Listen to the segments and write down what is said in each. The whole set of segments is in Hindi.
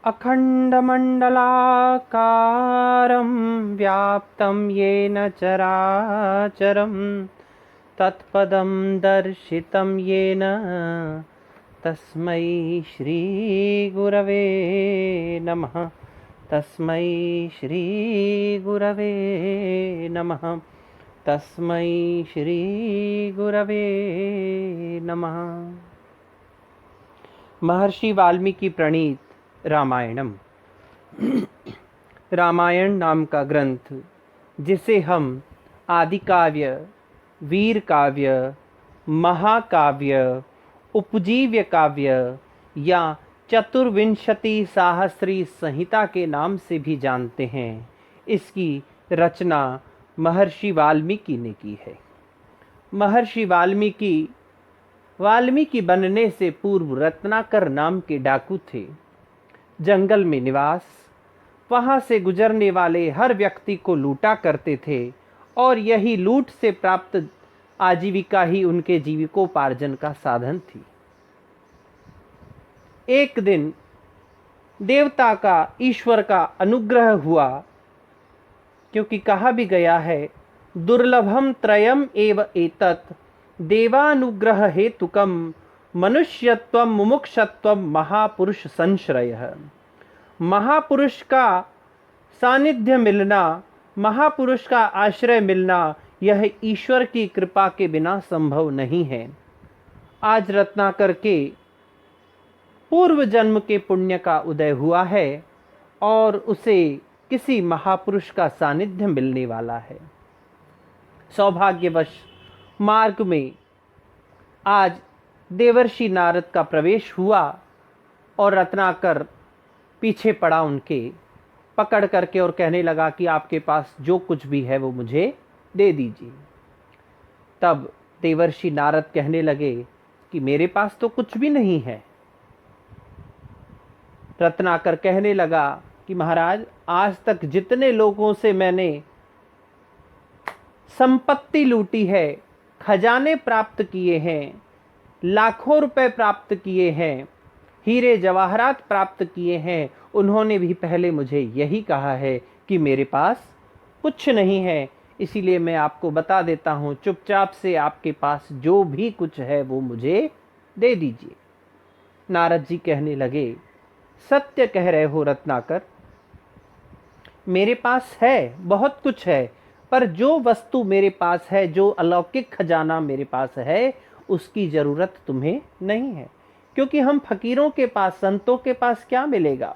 अखण्डमण्डलाकारं व्याप्तं येन चराचरं तत्पदं दर्शितं येन तस्मै श्रीगुरवे नमः। तस्मै श्रीगुरवे नमः। तस्मै श्रीगुरवे नमः। महर्षि वाल्मीकि प्रणीत रामायणम। रामायण नाम का ग्रंथ, जिसे हम आदि काव्य, वीर काव्य, महाकाव्य, उपजीव्य काव्य या चतुर्विंशति साहस्री संहिता के नाम से भी जानते हैं, इसकी रचना महर्षि वाल्मीकि ने की है। महर्षि वाल्मीकि बनने से पूर्व रत्नाकर नाम के डाकू थे। जंगल में निवास, वहां से गुजरने वाले हर व्यक्ति को लूटा करते थे और यही लूट से प्राप्त आजीविका ही उनके जीविकोपार्जन का साधन थी। एक दिन देवता का, ईश्वर का अनुग्रह हुआ, क्योंकि कहा भी गया है दुर्लभम त्रयम एव एतत् देवानुग्रह हेतुकम मनुष्यत्वम मुमुक्षत्वम महापुरुष संश्रयः। महापुरुष का सानिध्य मिलना, महापुरुष का आश्रय मिलना, यह ईश्वर की कृपा के बिना संभव नहीं है। आज रत्नाकर के पूर्व जन्म के पुण्य का उदय हुआ है और उसे किसी महापुरुष का सानिध्य मिलने वाला है। सौभाग्यवश मार्ग में आज देवर्षि नारद का प्रवेश हुआ और रत्नाकर पीछे पड़ा उनके, पकड़ करके और कहने लगा कि आपके पास जो कुछ भी है वो मुझे दे दीजिए। तब देवर्षि नारद कहने लगे कि मेरे पास तो कुछ भी नहीं है। रत्नाकर कहने लगा कि महाराज, आज तक जितने लोगों से मैंने संपत्ति लूटी है, खजाने प्राप्त किए हैं, लाखों रुपए प्राप्त किए हैं, हीरे जवाहरात प्राप्त किए हैं, उन्होंने भी पहले मुझे यही कहा है कि मेरे पास कुछ नहीं है। इसीलिए मैं आपको बता देता हूँ, चुपचाप से आपके पास जो भी कुछ है वो मुझे दे दीजिए। नारद जी कहने लगे, सत्य कह रहे हो रत्नाकर, मेरे पास है, बहुत कुछ है, पर जो वस्तु मेरे पास है, जो अलौकिक खजाना मेरे पास है, उसकी ज़रूरत तुम्हें नहीं है। क्योंकि हम फकीरों के पास, संतों के पास क्या मिलेगा?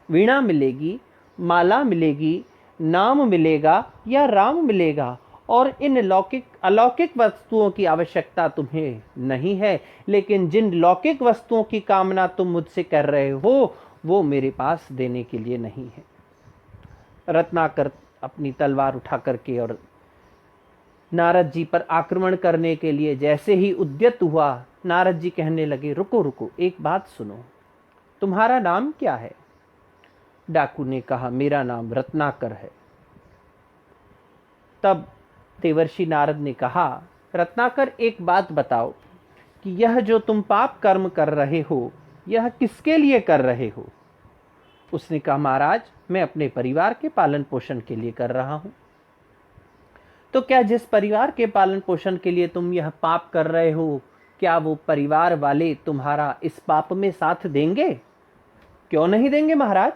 वीणा मिलेगी, माला मिलेगी, नाम मिलेगा या राम मिलेगा, और इन अलौकिक वस्तुओं की आवश्यकता तुम्हें नहीं है। लेकिन जिन लौकिक वस्तुओं की कामना तुम मुझसे कर रहे हो, वो मेरे पास देने के लिए नहीं है। रत्नाकर अपनी तलवार उठा करके और नारद जी पर आक्रमण करने के लिए जैसे ही उद्यत हुआ, नारद जी कहने लगे, रुको रुको, एक बात सुनो, तुम्हारा नाम क्या है? डाकू ने कहा, मेरा नाम रत्नाकर है। तब देवर्षि नारद ने कहा, रत्नाकर, एक बात बताओ कि यह जो तुम पाप कर्म कर रहे हो, यह किसके लिए कर रहे हो? उसने कहा, महाराज, मैं अपने परिवार के पालन पोषण के लिए कर रहा हूं। तो क्या जिस परिवार के पालन पोषण के लिए तुम यह पाप कर रहे हो, क्या वो परिवार वाले तुम्हारा इस पाप में साथ देंगे? क्यों नहीं देंगे महाराज?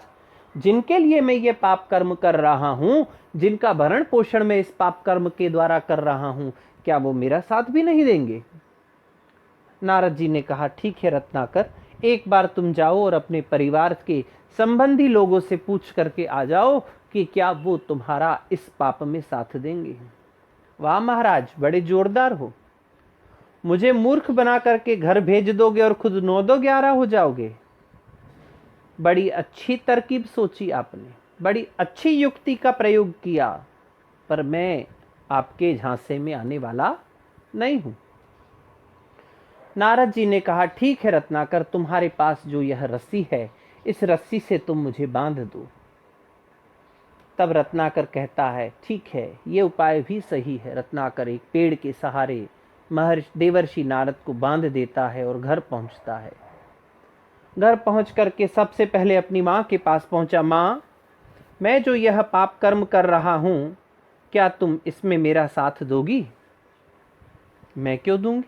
जिनके लिए मैं ये पाप कर्म कर रहा हूं, जिनका भरण पोषण मैं इस पाप कर्म के द्वारा कर रहा हूं, क्या वो मेरा साथ भी नहीं देंगे? नारद जी ने कहा, ठीक है रत्नाकर, एक बार तुम जाओ और अपने परिवार के संबंधी लोगों से पूछ करके आ जाओ कि क्या वो तुम्हारा इस पाप में साथ देंगे। वाह महाराज, बड़े जोरदार हो। मुझे मूर्ख बना करके घर भेज दोगे और खुद 9-2-11 हो जाओगे। बड़ी अच्छी तरकीब सोची आपने, बड़ी अच्छी युक्ति का प्रयोग किया, पर मैं आपके झांसे में आने वाला नहीं हूं। नारद जी ने कहा, ठीक है रत्नाकर, तुम्हारे पास जो यह रस्सी है, इस रस्सी से तुम मुझे बांध दो। तब रत्नाकर कहता है, ठीक है, ये उपाय भी सही है। रत्नाकर एक पेड़ के सहारे महर्षि देवर्षि नारद को बांध देता है और घर पहुंचता है। घर पहुंच करके सबसे पहले अपनी माँ के पास पहुंचा। माँ, मैं जो यह पाप कर्म कर रहा हूं, क्या तुम इसमें मेरा साथ दोगी? मैं क्यों दूंगी?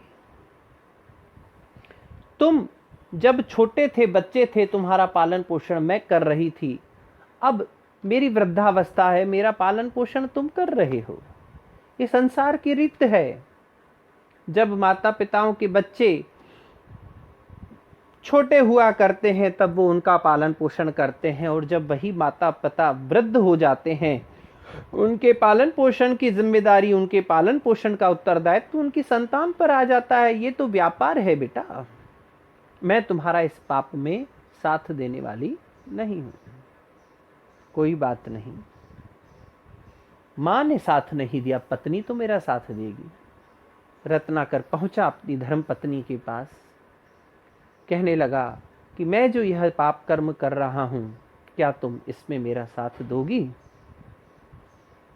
तुम जब छोटे थे, बच्चे थे, तुम्हारा पालन पोषण मैं कर रही थी। अब मेरी वृद्धावस्था है, मेरा पालन पोषण तुम कर रहे हो। ये संसार की रीत है। जब माता पिताओं के बच्चे छोटे हुआ करते हैं तब वो उनका पालन पोषण करते हैं, और जब वही माता पिता वृद्ध हो जाते हैं, उनके पालन पोषण की जिम्मेदारी, उनके पालन पोषण का उत्तरदायित्व तो उनकी संतान पर आ जाता है। ये तो व्यापार है बेटा। मैं तुम्हारा इस पाप में साथ देने वाली नहीं हूं। कोई बात नहीं, मां ने साथ नहीं दिया, पत्नी तो मेरा साथ देगी। रत्नाकर पहुंचा अपनी धर्म पत्नी के पास, कहने लगा कि मैं जो यह पाप कर्म कर रहा हूं, क्या तुम इसमें मेरा साथ दोगी?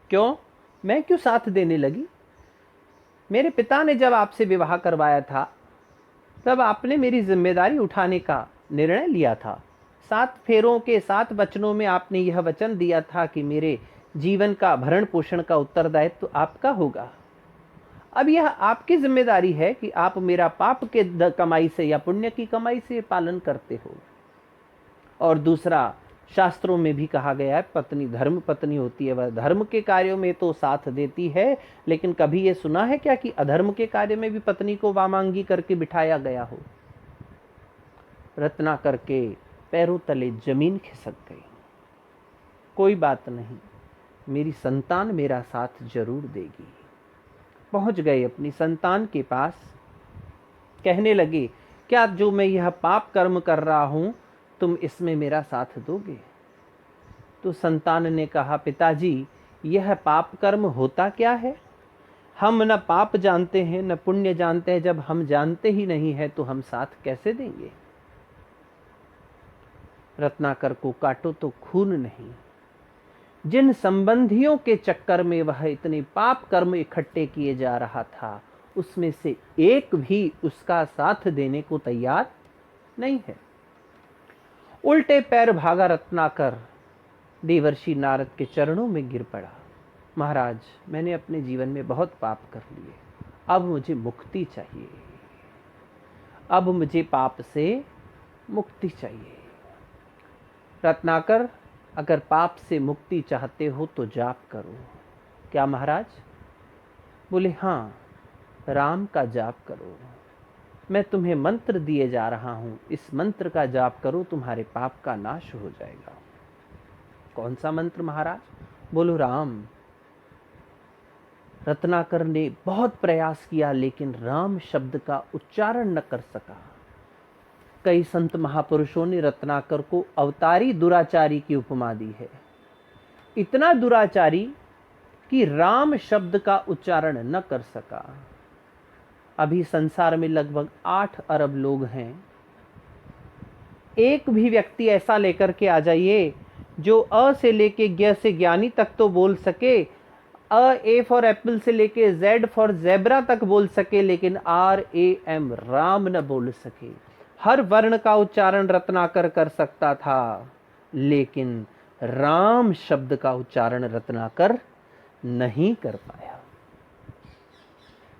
क्यों? मैं क्यों साथ देने लगी? मेरे पिता ने जब आपसे विवाह करवाया था, तब आपने मेरी जिम्मेदारी उठाने का निर्णय लिया था। 7 फेरों के 7 वचनों में आपने यह वचन दिया था कि मेरे जीवन का भरण पोषण का उत्तरदायित्व तो आपका होगा। अब यह आपकी जिम्मेदारी है कि आप मेरा पाप के कमाई से या पुण्य की कमाई से पालन करते हो। और दूसरा, शास्त्रों में भी कहा गया है, पत्नी धर्म पत्नी होती है, वह धर्म के कार्यों में तो साथ देती है, लेकिन कभी ये सुना है क्या कि अधर्म के कार्य में भी पत्नी को वामांगी करके बिठाया गया हो? रत्नाकर के पैरों तले जमीन खिसक गई। कोई बात नहीं, मेरी संतान मेरा साथ जरूर देगी। पहुंच गए अपनी संतान के पास, कहने लगे, क्या जो मैं यह पाप कर्म कर रहा हूं, तुम इसमें मेरा साथ दोगे? तो संतान ने कहा, पिताजी, यह पाप कर्म होता क्या है? हम न पाप जानते हैं न पुण्य जानते हैं। जब हम जानते ही नहीं है तो हम साथ कैसे देंगे? रत्नाकर को काटो तो खून नहीं। जिन संबंधियों के चक्कर में वह इतने पाप कर्म इकट्ठे किए जा रहा था, उसमें से एक भी उसका साथ देने को तैयार नहीं है। उल्टे पैर भागा रत्नाकर, देवर्षि नारद के चरणों में गिर पड़ा। महाराज, मैंने अपने जीवन में बहुत पाप कर लिए, अब मुझे मुक्ति चाहिए, अब मुझे पाप से मुक्ति चाहिए। रत्नाकर, अगर पाप से मुक्ति चाहते हो तो जाप करो। क्या महाराज? बोले, हाँ, राम का जाप करो। मैं तुम्हें मंत्र दिए जा रहा हूं, इस मंत्र का जाप करो, तुम्हारे पाप का नाश हो जाएगा। कौन सा मंत्र महाराज? बोलो, राम। रत्नाकर ने बहुत प्रयास किया, लेकिन राम शब्द का उच्चारण न कर सका। कई संत महापुरुषों ने रत्नाकर को अवतारी दुराचारी की उपमा दी है। इतना दुराचारी कि राम शब्द का उच्चारण न कर सका। अभी संसार में लगभग 8 अरब लोग हैं। एक भी व्यक्ति ऐसा लेकर के आ जाइए जो अ से लेके ज्ञ से ज्ञानी तक तो बोल सके, ए फॉर एप्पल से लेके जेड फॉर जेब्रा तक बोल सके, लेकिन RAM राम न बोल सके। हर वर्ण का उच्चारण रत्नाकर कर सकता था, लेकिन राम शब्द का उच्चारण रत्नाकर नहीं कर पाया।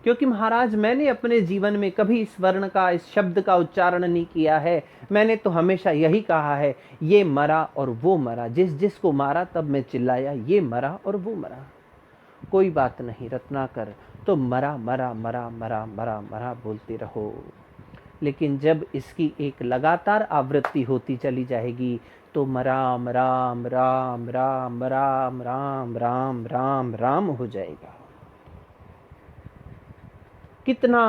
क्योंकि महाराज, मैंने अपने जीवन में कभी इस वर्ण का, इस शब्द का उच्चारण नहीं किया है। मैंने तो हमेशा यही कहा है, ये मरा और वो मरा, जिस जिसको मारा तब मैं चिल्लाया, ये मरा और वो मरा। कोई बात नहीं रत्नाकर, तो मरा मरा मरा मरा मरा मरा बोलते रहो। लेकिन जब इसकी एक लगातार आवृत्ति होती चली जाएगी तो राम राम राम राम राम राम राम राम राम हो जाएगा। कितना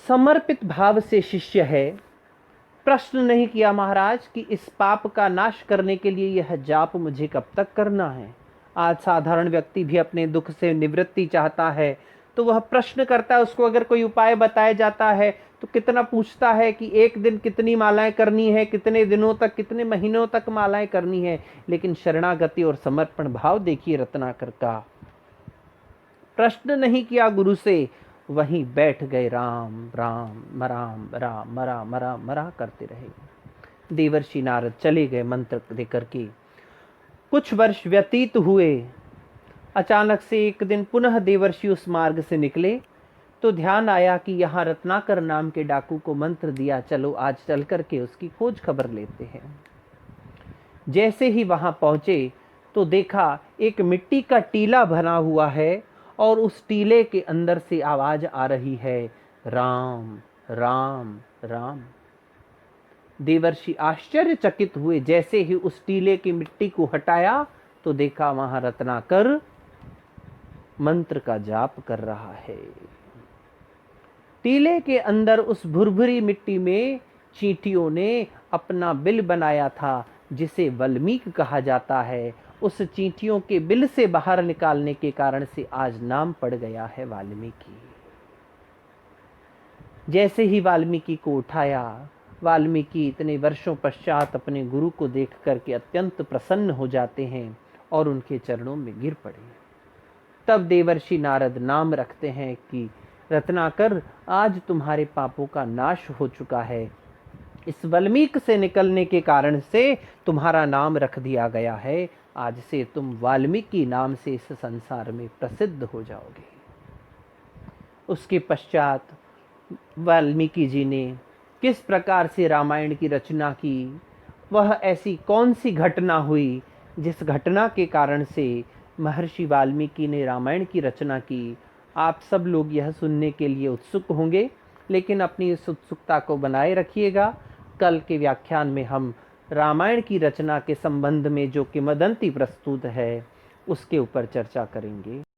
समर्पित भाव से शिष्य है। प्रश्न नहीं किया महाराज कि इस पाप का नाश करने के लिए यह जाप मुझे कब तक करना है। आज साधारण व्यक्ति भी अपने दुख से निवृत्ति चाहता है तो वह प्रश्न करता है, उसको अगर कोई उपाय बताया जाता है तो कितना पूछता है कि एक दिन कितनी मालाएं करनी है, कितने दिनों तक, कितने महीनों तक मालाएं करनी है। लेकिन शरणागति और समर्पण भाव देखिए रत्नाकर का। प्रश्न नहीं किया गुरु से, वहीं बैठ गए, राम राम राम राम मरा मरा मरा करते रहे। देवर्षि नारद चले गए मंत्र देकर के। कुछ वर्ष व्यतीत हुए। अचानक से एक दिन पुनः देवर्षि उस मार्ग से निकले तो ध्यान आया कि यहाँ रत्नाकर नाम के डाकू को मंत्र दिया, चलो आज चल करके उसकी खोज खबर लेते हैं। जैसे ही वहां पहुंचे तो देखा एक मिट्टी का टीला बना हुआ है और उस टीले के अंदर से आवाज आ रही है, राम राम राम। देवर्षि आश्चर्यचकित हुए। जैसे ही उस टीले की मिट्टी को हटाया तो देखा वहां रत्नाकर मंत्र का जाप कर रहा है। टीले के अंदर उस भुरभुरी मिट्टी में चींटियों ने अपना बिल बनाया था, जिसे वाल्मीकि कहा जाता है। उस चींटियों के बिल से बाहर निकालने के कारण से आज नाम पड़ गया है वाल्मीकि। जैसे ही वाल्मीकि को उठाया, वाल्मीकि इतने वर्षों पश्चात अपने गुरु को देख करके अत्यंत प्रसन्न हो जाते हैं और उनके चरणों में गिर पड़े। तब देवर्षि नारद नाम रखते हैं कि रत्नाकर, आज तुम्हारे पापों का नाश हो चुका है। इस वाल्मीकि से निकलने के कारण से तुम्हारा नाम रख दिया गया है। आज से तुम वाल्मीकि नाम से इस संसार में प्रसिद्ध हो जाओगे। उसके पश्चात वाल्मीकि जी ने किस प्रकार से रामायण की रचना की, वह ऐसी कौन सी घटना हुई जिस घटना के कारण से महर्षि वाल्मीकि ने रामायण की रचना की, आप सब लोग यह सुनने के लिए उत्सुक होंगे। लेकिन अपनी इस उत्सुकता को बनाए रखिएगा। कल के व्याख्यान में हम रामायण की रचना के संबंध में जो किंवदंती प्रस्तुत है उसके ऊपर चर्चा करेंगे।